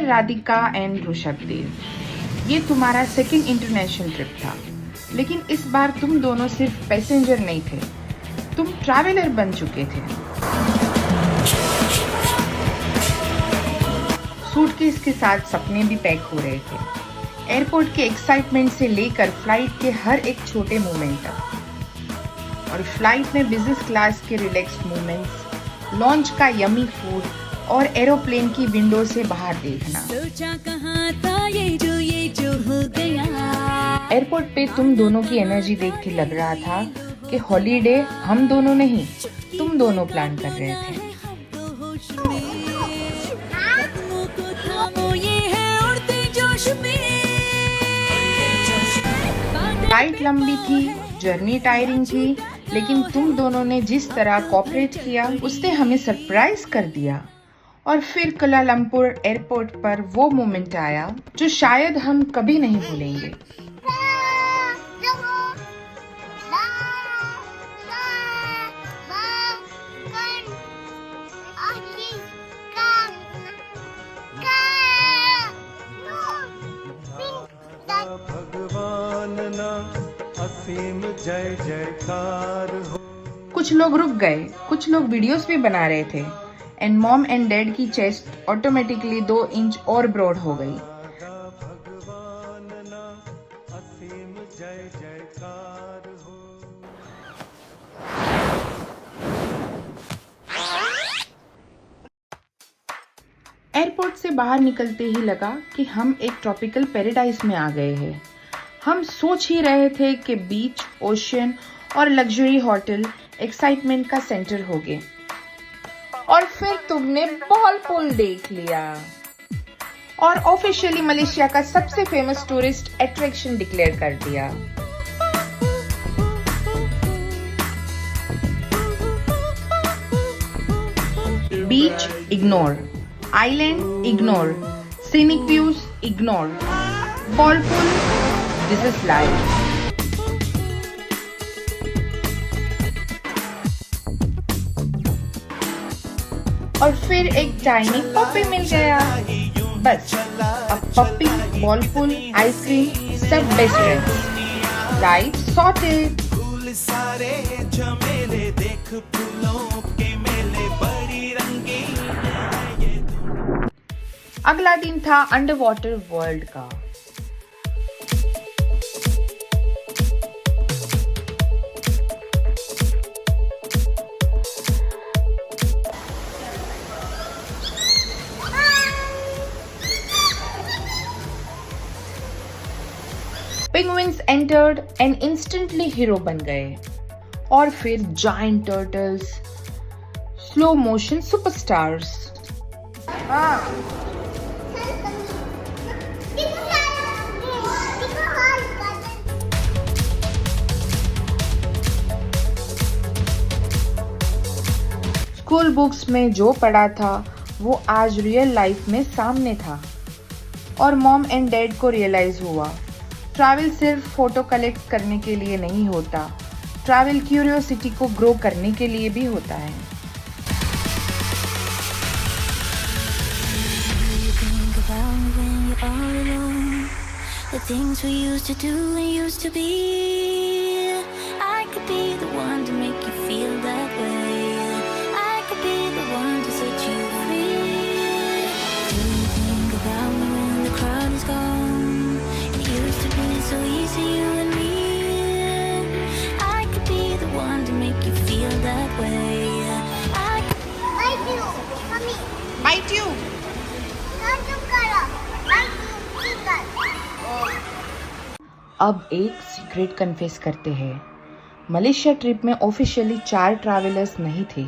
Dear Radhika and Rishabhdev, ये तुम्हारा second international trip था, लेकिन इस बार तुम दोनों सिर्फ पैसेंजर नहीं थे, तुम ट्रैवलर बन चुके थे। सूटकेस के साथ सपने भी पैक हो रहे थे, एयरपोर्ट के एक्साइटमेंट से लेकर फ्लाइट के हर एक छोटे मोमेंट तक। और फ्लाइट में बिजनेस क्लास के रिलैक्स्ड मोमेंट्स, लॉन्च का यमी फूड और एरोप्लेन की विंडो से बाहर देखना। सोचा कहाँ था ये जो हो गया। एयरपोर्ट पे तुम दोनों की एनर्जी देख के लग रहा था कि हॉलीडे हम दोनों नहीं, तुम दोनों प्लान कर रहे थे। फ्लाइट लंबी थी, जर्नी टायरिंग थी, लेकिन तुम दोनों ने जिस तरह कोऑपरेट किया उसने हमें सरप्राइज कर दिया। और फिर कुआलालंपुर एयरपोर्ट पर वो मोमेंट आया जो शायद हम कभी नहीं भूलेंगे। भगवान ना असीम जय जयकार हो। कुछ लोग रुक गए, कुछ लोग वीडियोस भी बना रहे थे, एंड मॉम एंड डैड की चेस्ट ऑटोमेटिकली 2 इंच और ब्रॉड हो गई। भगवान ना असीम जय जयकार हो। एयरपोर्ट से बाहर निकलते ही लगा कि हम एक ट्रॉपिकल पैराडाइज में आ गए हैं। हम सोच ही रहे थे कि बीच, ओशियन और लग्जरी होटल एक्साइटमेंट का सेंटर होंगे। और फिर तुमने बॉल पूल देख लिया और ऑफिशियली मलेशिया का सबसे फेमस टूरिस्ट अट्रैक्शन डिक्लेयर कर दिया। Beach ignore, island ignore, scenic views ignore, ball pool this is life. और फिर एक टाइनी पप्पी मिल गया। बस अब पप्पी, बॉल पूल, आइसक्रीम सब बेस्ट फ्रेंड्स। Life sorted. फूल सारे झमेले देख फूलों के मेले बड़ी रंगीन है ये। अगला दिन था अंडर वाटर वर्ल्ड का। Penguins entered and instantly hero बन गए। और फिर giant turtles, slow motion superstars। School books में जो पढ़ा था वो आज रियल लाइफ में सामने था। और मॉम एंड डैड को रियलाइज हुआ, ट्रैवल सिर्फ फोटो कलेक्ट करने के लिए नहीं होता, ट्रैवल क्यूरियोसिटी को ग्रो करने के लिए भी होता है। The things we used to do and used to be, I could be the one to make you feel that way. I could be the one to set you free. Do you think about me when the crowd is gone? It used to be so easy, you and me. I could be the one to make you feel that way. I could Bite you, mommy. Bite you. Not to color. Bite you, finger. अब एक secret confess करते हैं। Malaysia trip में officially 4 travellers नहीं थे,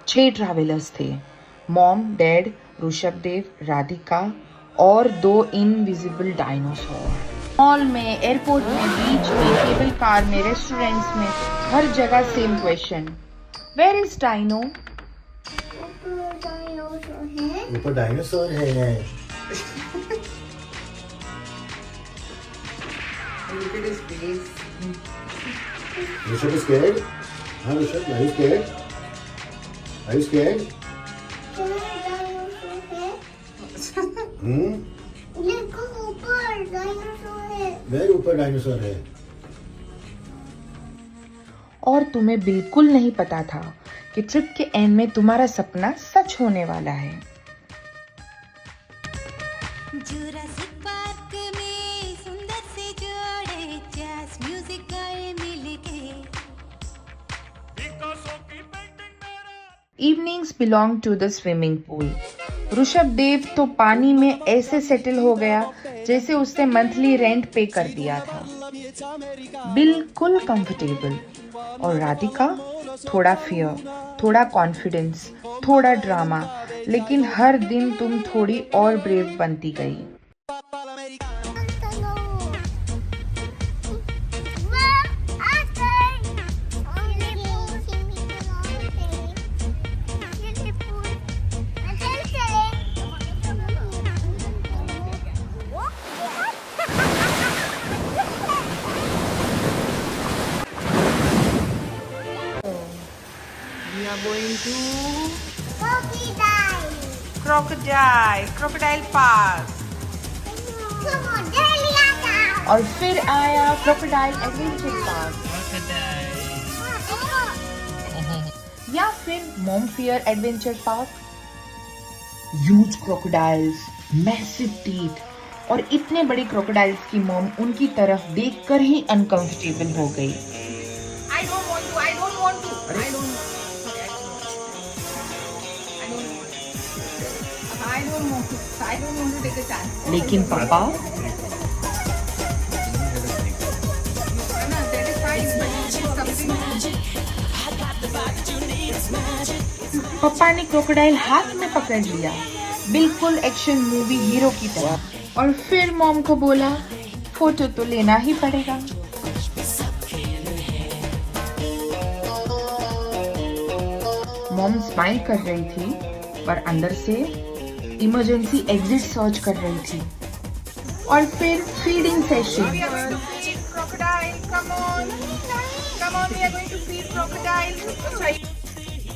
6 travellers थे। Mom, dad, Rishabhdev, Radhika और 2 invisible dinosaur. Mall में, एयरपोर्ट में, बीच में, केबल कार में, रेस्टोरेंट्स में, हर जगह same question, where is dino? ऊपर डायनासोर है। Look at his face. Rishabh is scared? Huh, Rishabh? Are you scared? Are you scared? देखो ऊपर डायनासोर है। वेरी ऊपर डायनासोर है। और तुम्हें बिल्कुल नहीं पता था कि ट्रिप के एंड में तुम्हारा सपना सच होने वाला है। जुरासिक पार्क में सुंदर से जोड़े जैज म्यूजिक गाए मिलके evenings belong to the swimming pool. Rishabh Dev तो पानी में ऐसे सेटल हो गया जैसे उसने मंथली रेंट पे कर दिया था, बिल्कुल कंफर्टेबल। और राधिका थोड़ा फियर, थोड़ा कॉन्फिडेंस, थोड़ा ड्रामा, लेकिन हर दिन तुम थोड़ी और ब्रेव बनती गई। We are going to crocodile park। और फिर आया क्रोकोडाइल एडवेंचर पार्क या फिर मोमफियर adventure park. Huge crocodiles, massive teeth और इतने बड़े क्रोकोडाइल्स की मॉम उनकी तरफ देखकर ही अनकंफर्टेबल हो गई। लेकिन पापा ने क्रोकोडाइल हाथ में पकड़ लिया, बिल्कुल एक्शन मूवी हीरो की तरह। और फिर मॉम को बोला फोटो तो लेना ही पड़ेगा। मॉम स्माइल कर रही थी पर अंदर से इमरजेंसी एग्जिट सर्च कर रही थी। और फिर फीडिंग सेशन।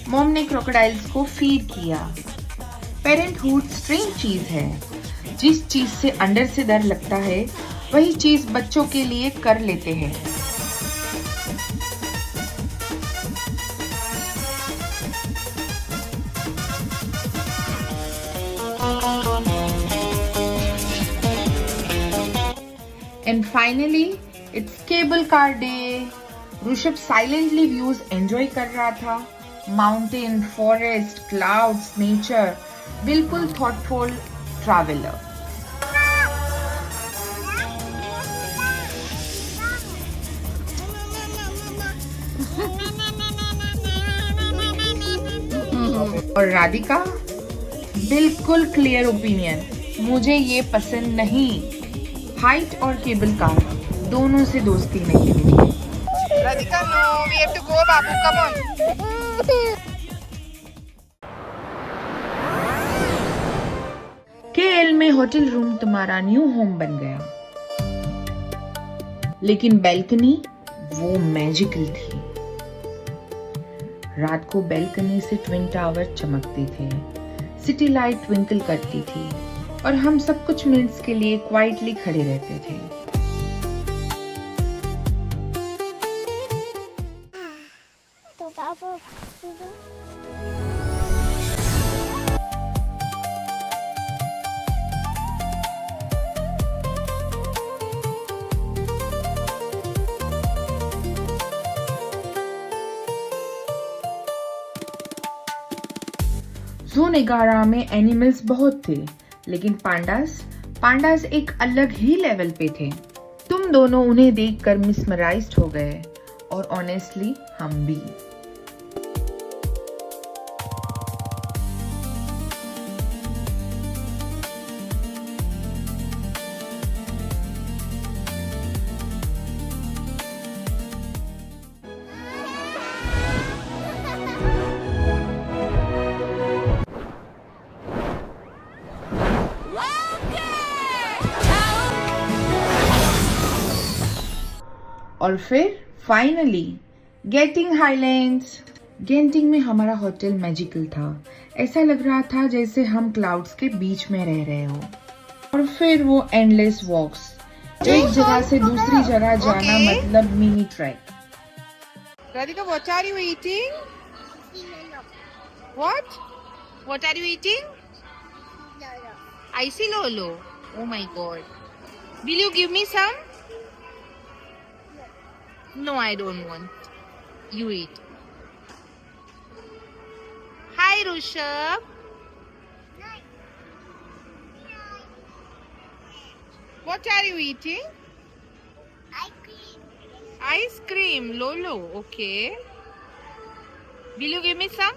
मॉम ने क्रोकोडाइल्स को फीड किया। पेरेंटहुड स्ट्रेंज चीज है। जिस चीज से अंदर से डर लगता है वही चीज बच्चों के लिए कर लेते हैं। And finally, it's cable car day. Rishabh silently views enjoy कर रहा था। माउंटेन, फॉरेस्ट, क्लाउड्स, नेचर, बिल्कुल थॉटफुल ट्रैवलर। और राधिका बिल्कुल क्लियर ओपिनियन, मुझे ये पसंद नहीं। हाइट और केबल कार दोनों से दोस्ती नहीं मिली। Radhika, no, we have to go बाबू, कम ऑन। केएल में होटल रूम तुम्हारा न्यू होम बन गया, लेकिन बैल्कनी वो मैजिकल थी। रात को बैल्कनी से ट्विन टावर चमकते थे, सिटी लाइट ट्विंकल करती थी और हम सब कुछ मिनट्स के लिए क्वाइटली खड़े रहते थे। तो पापा ज़ू 11 में एनिमल्स बहुत थे, लेकिन पांडास एक अलग ही लेवल पे थे। तुम दोनों उन्हें देखकर मिसमराइज्ड हो गए और ऑनेस्टली हम भी। और फिर फाइनली गेटिंग हाईलैंड्स। गेंटिंग में हमारा होटल मैजिकल था। ऐसा लग रहा था जैसे हम क्लाउड्स के बीच में रह रहे हो। और फिर वो एंडलेस वॉक्स, एक जगह से दूसरी जगह जाना मतलब mini track. Radhika, what are you eating? What? What are you eating? Icy Lolo. Oh my god. Will you give me some? No, I don't want. You eat. Hi, Rushabh. What are you eating? Ice cream, Lolo. Okay. Will you give me some?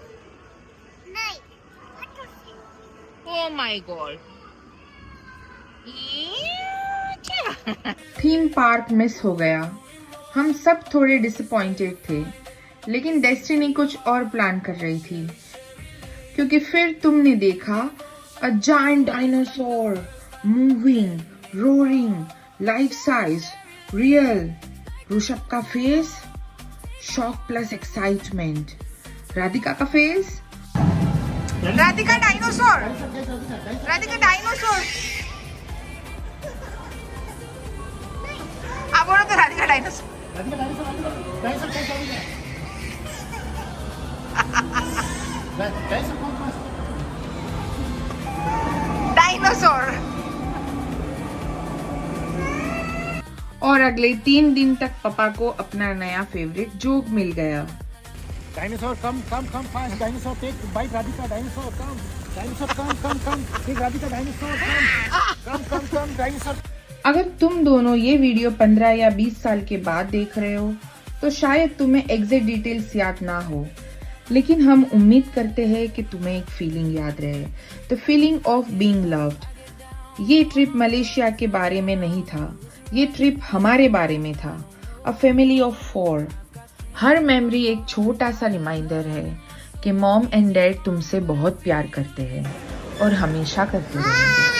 Oh my god. Theme park miss हो गया। हम सब थोड़े disappointed थे, लेकिन destiny कुछ और plan कर रही थी, क्योंकि फिर तुमने देखा a giant dinosaur, moving, roaring, life size, real. Rishabh का face, shock plus excitement. Radhika का face, Radhika dinosaur. Radhika dinosaur. आप बोलो तो राधिका डायनासोर। डायनासोर। और अगले 3 दिन तक पापा को अपना नया फेवरेट जोक मिल गया। Dinosaur, come fast. Dinosaur, take bite Radhika. Dinosaur, come. Dinosaur, come. Take Radhika. Dinosaur, come. Dinosaur. अगर तुम दोनों ये वीडियो 15 या 20 साल के बाद देख रहे हो तो शायद तुम्हें एग्जैक्ट डिटेल्स याद ना हो, लेकिन हम उम्मीद करते हैं कि तुम्हें एक फीलिंग याद रहे, the feeling of being loved. ये ट्रिप मलेशिया के बारे में नहीं था, ये ट्रिप हमारे बारे में था। A family of 4। Her memory एक छोटा सा रिमाइंडर है कि मॉम एंड डैड तुमसे बहुत प्यार करते हैं और हमेशा करते रहेंगे।